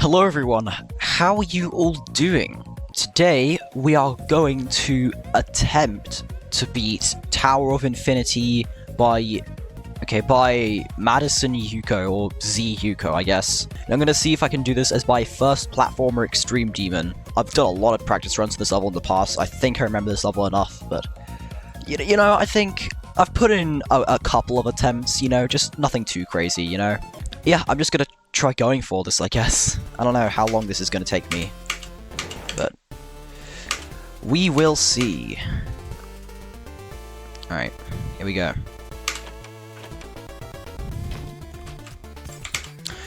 Hello everyone, how are you all doing? Today we are going to attempt to beat Tower of Infinity by MadisonYuko, or ZYuko I guess. And I'm gonna see if I can do this as my first platformer Extreme Demon. I've done a lot of practice runs to this level in the past. I think I remember this level enough, but you know, I think I've put in a couple of attempts, you know, just nothing too crazy, you know. Yeah, I'm just gonna try going for this, I guess. I don't know how long this is gonna take me, but we will see. Alright, here we go.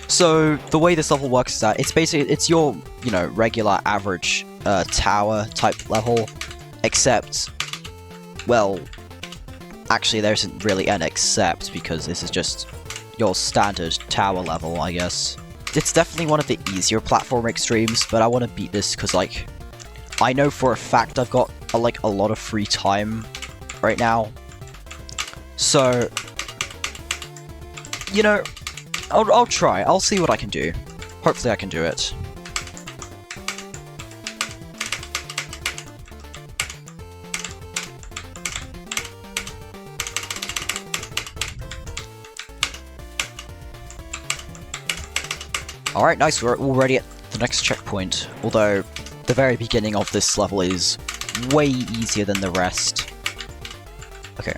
So, the way this level works is that it's your, you know, regular average tower type level, except, well, actually there isn't really an except, because this is just your standard tower level, I guess. It's definitely one of the easier platform extremes, but I want to beat this because, like, I know for a fact I've got, a lot of free time right now. So, you know, I'll try. I'll see what I can do. Hopefully I can do it. Alright, nice, we're already at the next checkpoint, although the very beginning of this level is way easier than the rest. Okay.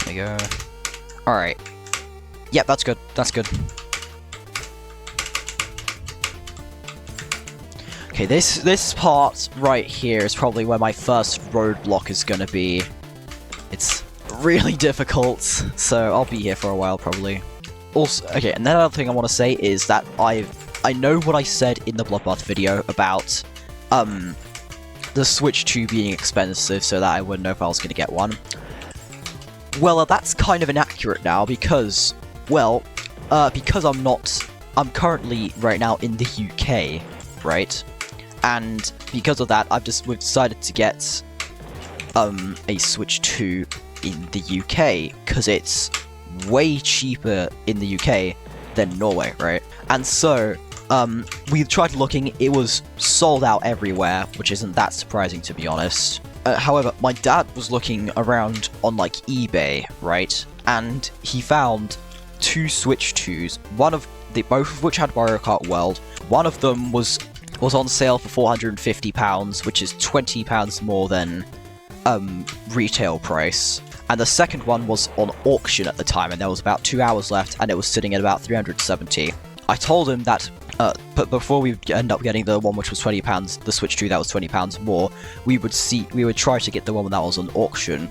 There you go. Alright. Yep, that's good, that's good. Okay, this part right here is probably where my first roadblock is gonna be. It's really difficult, so I'll be here for a while probably. Also, okay, and another thing I want to say is that I know what I said in the Bloodbath video about the Switch 2 being expensive, so that I wouldn't know if I was gonna get one. Well, that's kind of inaccurate now because, well, because I'm currently right now in the UK, right? And because of that, we've decided to get a Switch 2 in the UK, because it's way cheaper in the UK than Norway, right? And so, we tried looking, it was sold out everywhere, which isn't that surprising to be honest. However, my dad was looking around on like eBay, right? And he found two Switch 2s, both of which had Mario Kart World. One of them was on sale for £450, which is £20 more than retail price. And the second one was on auction at the time, and there was about 2 hours left, and it was sitting at about £370. I told him that, but before we end up getting the one which was £20, the Switch 2 that was £20 more, we would try to get the one that was on auction.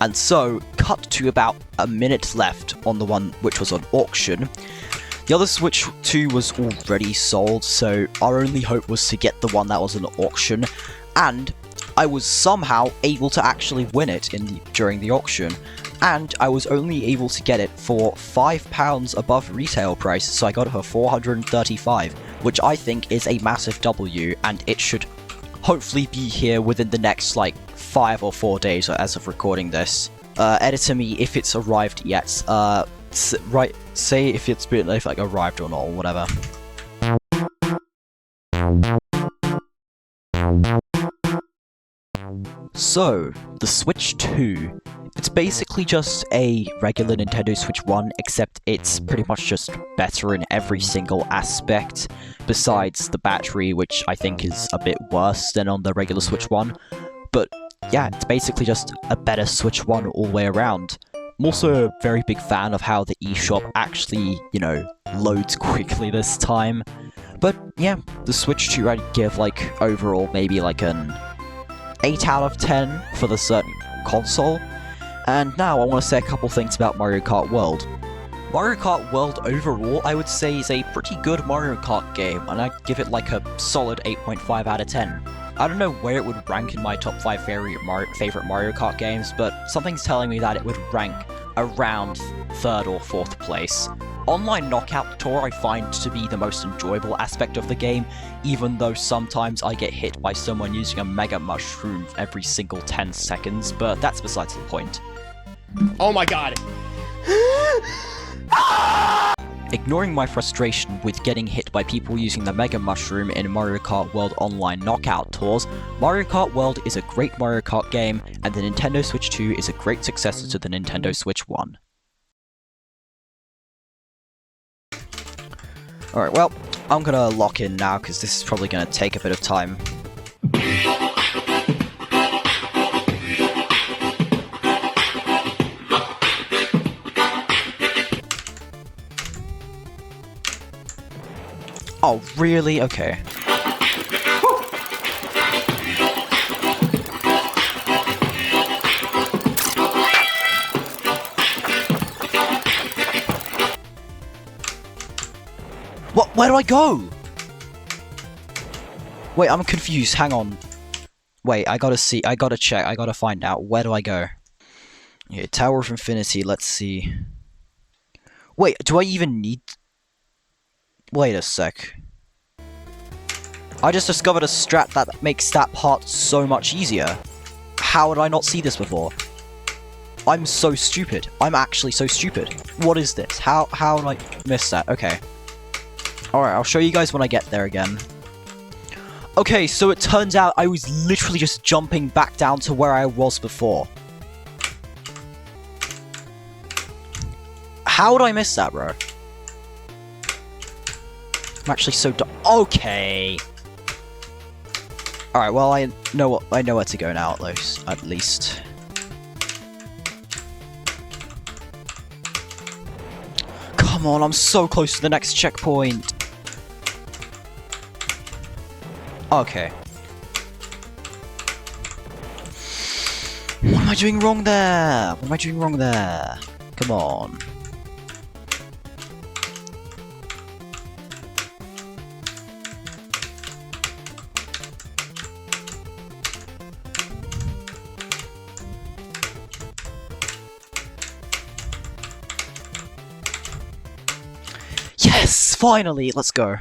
And so, cut to about a minute left on the one which was on auction. The other Switch 2 was already sold, so our only hope was to get the one that was an auction, and I was somehow able to actually win it during the auction, and I was only able to get it for £5 above retail price, so I got it for $435, which I think is a massive W, and it should hopefully be here within the next, like, 5 or 4 days as of recording this. Editor me if it's arrived yet, say if it's been, like, arrived or not, or whatever. So, the Switch 2, it's basically just a regular Nintendo Switch 1, except it's pretty much just better in every single aspect, besides the battery, which I think is a bit worse than on the regular Switch 1. But yeah, it's basically just a better Switch 1 all the way around. I'm also a very big fan of how the eShop actually, you know, loads quickly this time. But yeah, the Switch 2 I'd give, like, overall maybe like an 8 out of 10 for the certain console. And now I want to say a couple things about Mario Kart World. Mario Kart World overall, I would say, is a pretty good Mario Kart game, and I'd give it like a solid 8.5 out of 10. I don't know where it would rank in my top 5 favorite Mario Kart games, but something's telling me that it would rank around 3rd or 4th place. online knockout tour I find to be the most enjoyable aspect of the game, even though sometimes I get hit by someone using a mega mushroom every single 10 seconds, but that's besides the point. Oh my god! Ignoring my frustration with getting hit by people using the Mega Mushroom in Mario Kart World Online Knockout Tours, Mario Kart World is a great Mario Kart game, and the Nintendo Switch 2 is a great successor to the Nintendo Switch 1. Alright, well, I'm gonna lock in now, because this is probably gonna take a bit of time. Oh, really? Okay. What? Where do I go? Wait, I'm confused. Hang on. Wait, I gotta see. I gotta check. I gotta find out. Where do I go? Okay, Tower of Infinity. Let's see. Wait, do I even need... Wait a sec. I just discovered a strat that makes that part so much easier. How did I not see this before? I'm so stupid. I'm actually so stupid. What is this? How did I miss that? Okay. Alright, I'll show you guys when I get there again. Okay, so it turns out I was literally just jumping back down to where I was before. How did I miss that, bro? I'm actually so dumb. Okay. Alright, well, I know where to go now, at least. Come on, I'm so close to the next checkpoint. Okay. What am I doing wrong there? What am I doing wrong there? Come on. Yes! Finally! Let's go.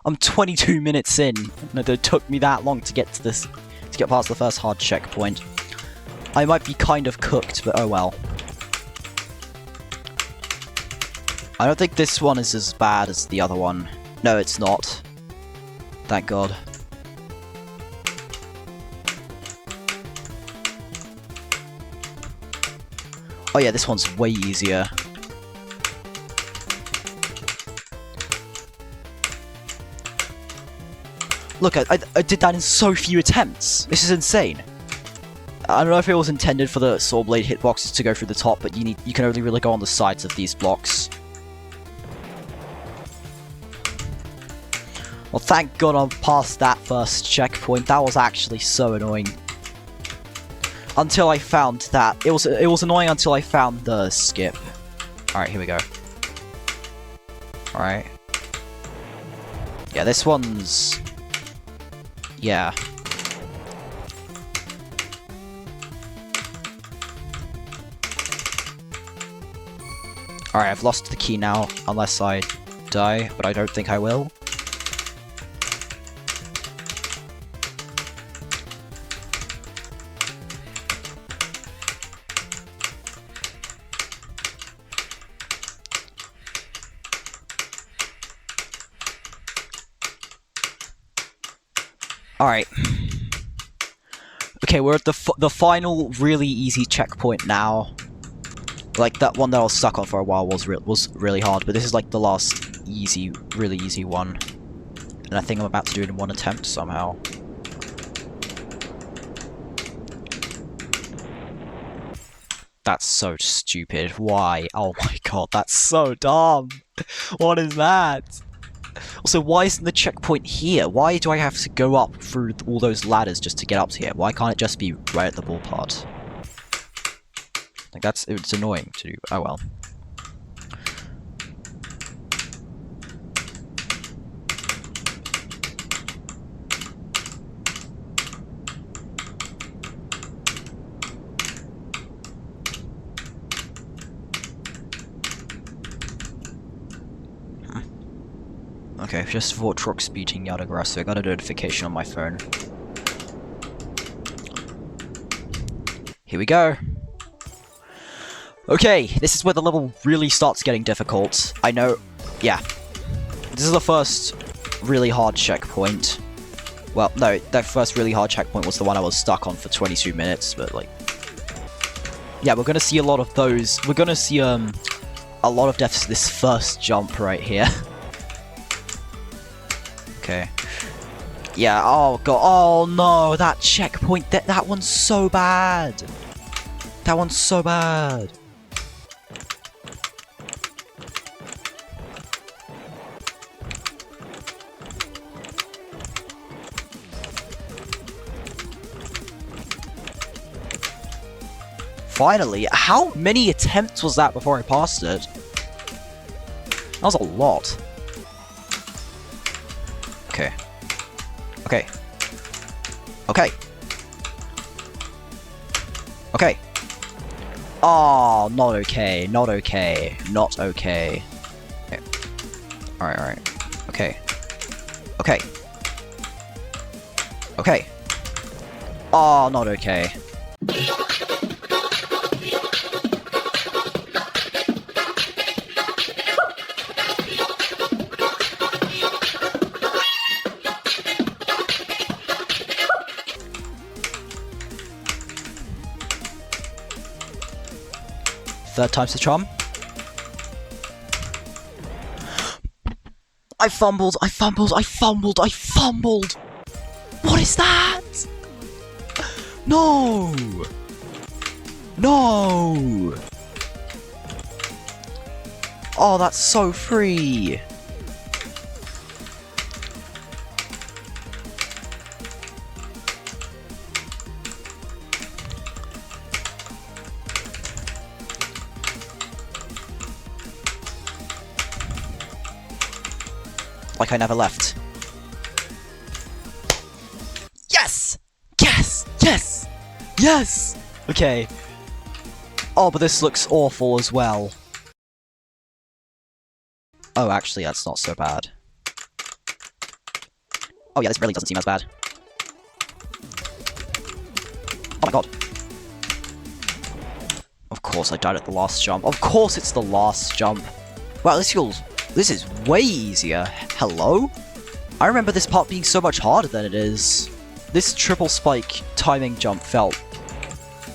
I'm 22 minutes in, and it took me that long to get to this, to get past the first hard checkpoint. I might be kind of cooked, but oh well. I don't think this one is as bad as the other one. No, it's not. Thank God. Oh yeah, this one's way easier. Look, I did that in so few attempts. This is insane. I don't know if it was intended for the Saw Blade hitboxes to go through the top, but you can only really go on the sides of these blocks. Well, thank God I'm past that first checkpoint. That was actually so annoying. Until I found that. It was annoying until I found the skip. Alright, here we go. Alright. Yeah, this one's... Yeah. Alright, I've lost the key now, unless I die, but I don't think I will. Alright. Okay, we're at the final really easy checkpoint now. Like, that one that I was stuck on for a while was really hard, but this is like the last really easy one. And I think I'm about to do it in one attempt somehow. That's so stupid. Why? Oh my god, that's so dumb! What is that? Also, why isn't the checkpoint here? Why do I have to go up through all those ladders just to get up to here? Why can't it just be right at the ball part? Like, it's annoying to do. Oh well. Okay, just for trucks beating yard aggressor, I got a notification on my phone. Here we go. Okay, this is where the level really starts getting difficult. I know, yeah. This is the first really hard checkpoint. Well, no, that first really hard checkpoint was the one I was stuck on for 22 minutes, but like... Yeah, we're gonna see a lot of those. We're gonna see, a lot of deaths this first jump right here. Okay. Yeah, oh god, oh no, that checkpoint, that one's so bad. That one's so bad. Finally, how many attempts was that before I passed it? That was a lot. Okay. Okay. Okay. Okay. Oh, not okay. Not okay. Not okay. Okay. Alright, alright. Okay. Okay. Okay. Oh, not okay. Third time's the charm. I fumbled, I fumbled, I fumbled, I fumbled! What is that? No! No! Oh, that's so free! Like I never left. Yes! Yes! Yes! Yes! Okay. Oh, but this looks awful as well. Oh, actually, that's not so bad. Oh yeah, this really doesn't seem as bad. Oh my god. Of course I died at the last jump. Of course it's the last jump. Wow, this is way easier. Hello? I remember this part being so much harder than it is. This triple spike timing jump felt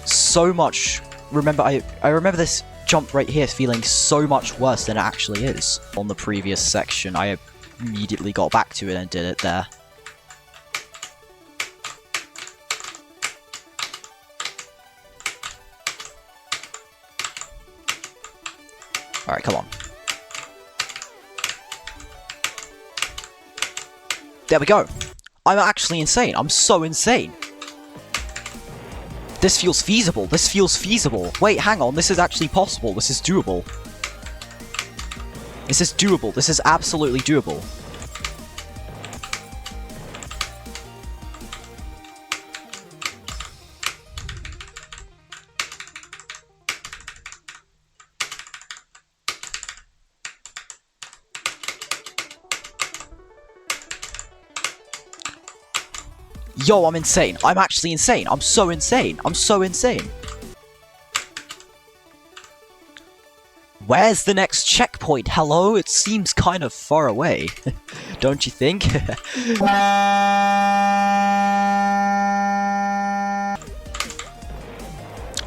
so much... I remember this jump right here feeling so much worse than it actually is. On the previous section, I immediately got back to it and did it there. Alright, come on. There we go. I'm actually insane. I'm so insane. This feels feasible. This feels feasible. Wait, hang on. This is actually possible. This is doable. This is doable. This is absolutely doable. Yo, I'm insane. I'm actually insane. I'm so insane. I'm so insane. Where's the next checkpoint? Hello? It seems kind of far away. Don't you think?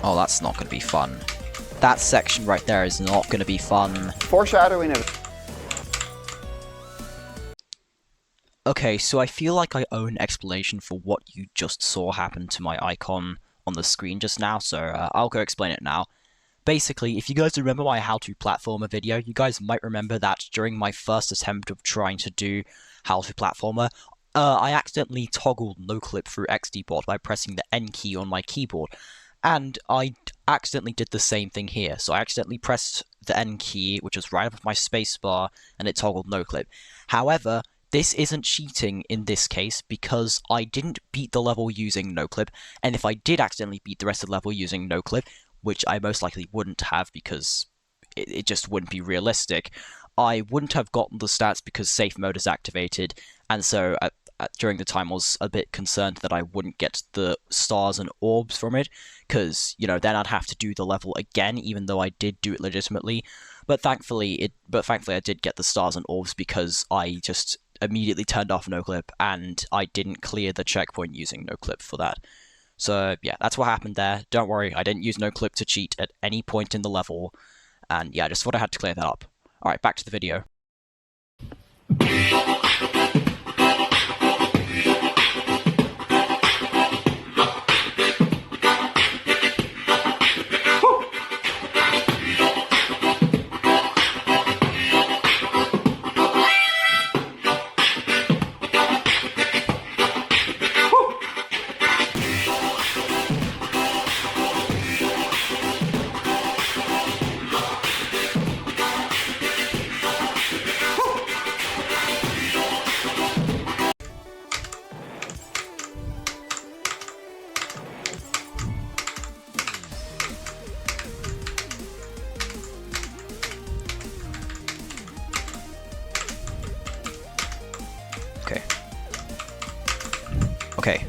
Oh, that's not gonna be fun. That section right there is not gonna be fun. Foreshadowing of... Okay, so I feel like I owe an explanation for what you just saw happen to my icon on the screen just now, so I'll go explain it now. Basically, if you guys remember my How to Platformer video, you guys might remember that during my first attempt of trying to do How to Platformer, I accidentally toggled noclip through XDbot by pressing the N key on my keyboard. And I accidentally did the same thing here, so I accidentally pressed the N key, which was right above my spacebar, and it toggled noclip. However, this isn't cheating in this case, because I didn't beat the level using noclip, and if I did accidentally beat the rest of the level using noclip, which I most likely wouldn't have because it just wouldn't be realistic, I wouldn't have gotten the stats because safe mode is activated, and so during the time I was a bit concerned that I wouldn't get the stars and orbs from it, because, you know, then I'd have to do the level again, even though I did do it legitimately. But thankfully I did get the stars and orbs because I just immediately turned off noclip, and I didn't clear the checkpoint using noclip for that. So yeah, that's what happened there. Don't worry, I didn't use noclip to cheat at any point in the level, and yeah, I just thought I had to clear that up. Alright, back to the video. Okay.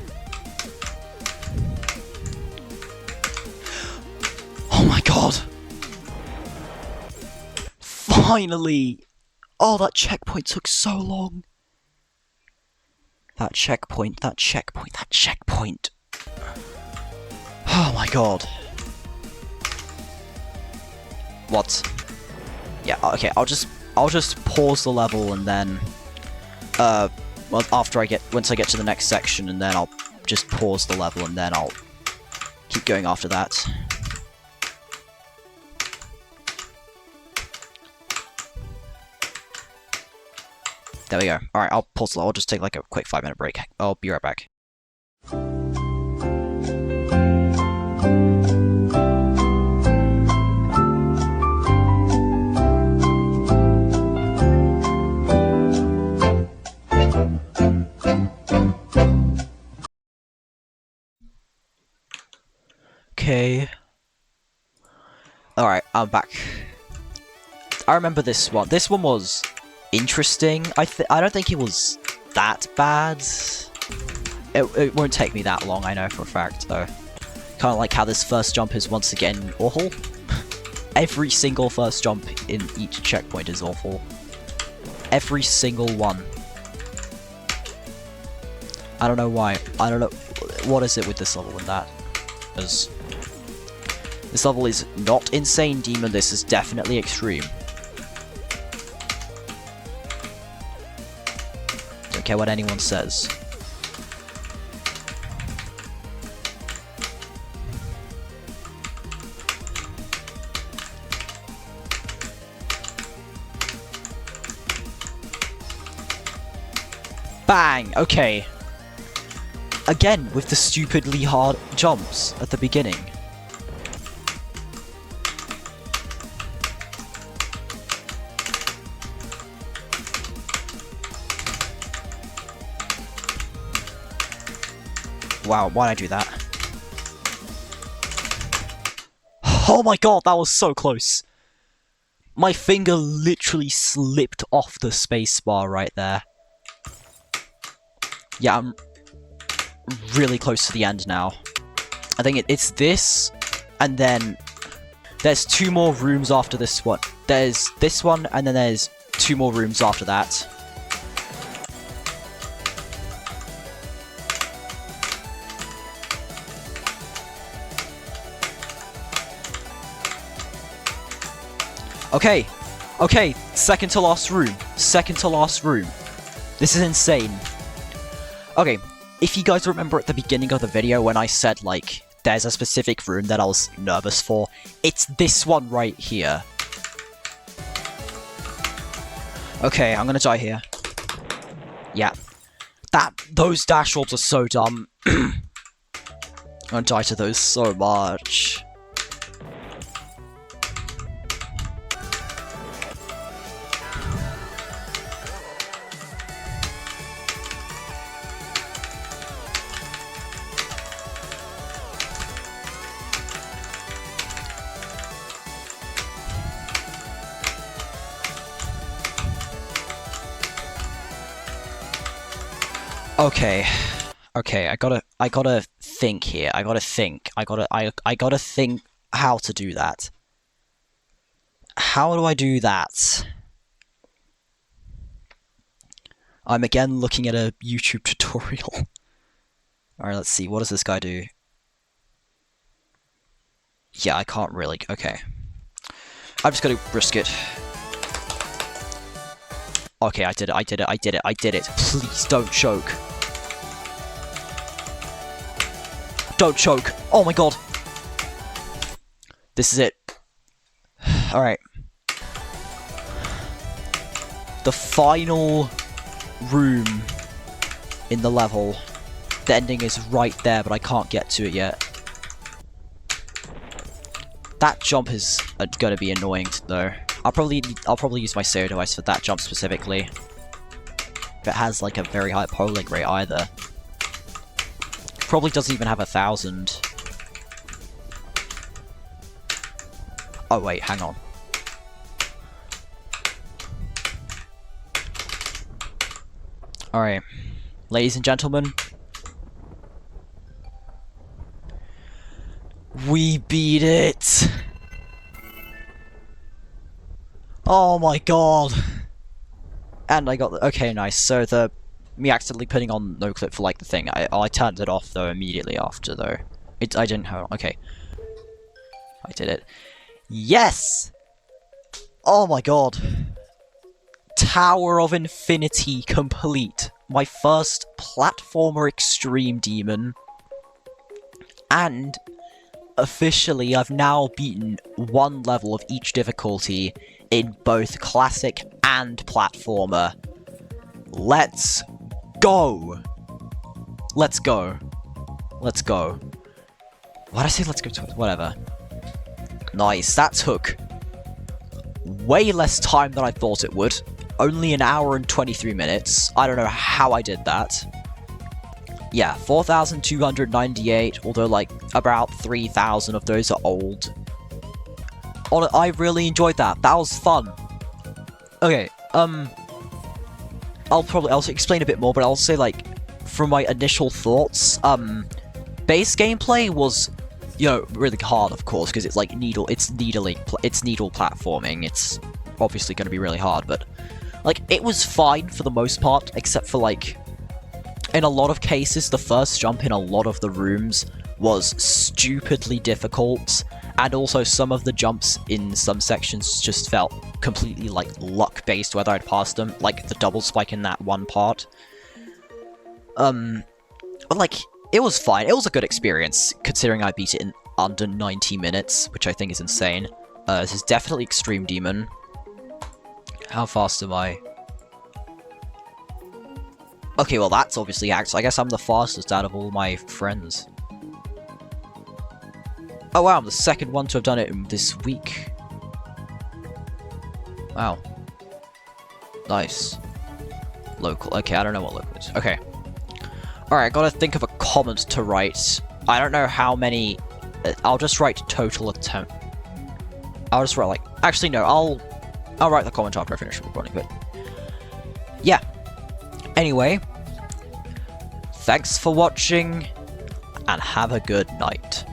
Oh my god! Finally! Oh, that checkpoint took so long. That checkpoint. Oh my god. What? Yeah, okay, I'll just pause the level and then well, once I get to the next section, and then I'll just pause the level and then I'll keep going after that. There we go. Alright, I'll pause the level. I'll just take like a quick 5-minute break. I'll be right back. Okay. Alright, I'm back. I remember this one. This one was interesting. I don't think it was that bad. It won't take me that long, I know for a fact, though. Kind of like how this first jump is once again awful. Every single first jump in each checkpoint is awful. Every single one. I don't know why. I don't know. What is it with this level and that? Because this level is not insane, Demon. This is definitely extreme. Don't care what anyone says. Bang! Okay. Again, with the stupidly hard jumps at the beginning. Wow, why'd I do that? Oh my god, that was so close! My finger literally slipped off the spacebar right there. Yeah, I'm really close to the end now. I think it's this, and then there's 2 more rooms after this one. There's this one, and then there's 2 more rooms after that. Okay, okay, second to last room. Second to last room. This is insane. Okay, if you guys remember at the beginning of the video when I said, like, there's a specific room that I was nervous for, it's this one right here. Okay, I'm gonna die here. Yeah. Those dash orbs are so dumb. I'm gonna die to those so much. Okay. Okay, I gotta think here. I gotta think how to do that. How do I do that? I'm again looking at a YouTube tutorial. Alright, let's see. What does this guy do? Yeah, I can't really. Okay. I'm just gonna risk it. Okay, I did it. Please don't choke. Don't choke. Oh my god. This is it. Alright. The final room in the level. The ending is right there, but I can't get to it yet. That jump is gonna be annoying though. I'll probably use my save device for that jump specifically. If it has like a very high polling rate either. Probably doesn't even have 1,000. Oh wait, hang on. Alright. Ladies and gentlemen. We beat it! Oh my god! And I got the— okay, nice. So me accidentally putting on no clip for like the thing. I turned it off though immediately after though. I didn't have— okay. I did it. Yes! Oh my god. Tower of Infinity complete. My first platformer extreme demon. And officially I've now beaten one level of each difficulty in both classic and platformer. Let's go! Let's go. Let's go. Why'd I say let's go to it? Whatever. Nice, that took way less time than I thought it would. Only an hour and 23 minutes. I don't know how I did that. Yeah, 4,298, although like about 3,000 of those are old. I really enjoyed that. That was fun. Okay, I'll explain a bit more, but I'll say like from my initial thoughts, base gameplay was, you know, really hard, of course, because it's like needle platforming. It's obviously going to be really hard, but like it was fine for the most part, except for like in a lot of cases, the first jump in a lot of the rooms was stupidly difficult, and also some of the jumps in some sections just felt completely like luck-based whether I'd passed them, like the double spike in that one part. But like, it was fine. It was a good experience, considering I beat it in under 90 minutes, which I think is insane. This is definitely Extreme Demon. How fast am I? Okay, well that's obviously hacked, so I guess I'm the fastest out of all my friends. Oh wow, I'm the second one to have done it in this week. Wow. Nice. Local. Okay, I don't know what local is. Okay. Alright, gotta think of a comment to write. I don't know how many... I'll just write total attempt. I'll just write like... Actually, no, I'll write the comment after I finish recording, but... Yeah. Anyway. Thanks for watching, and have a good night.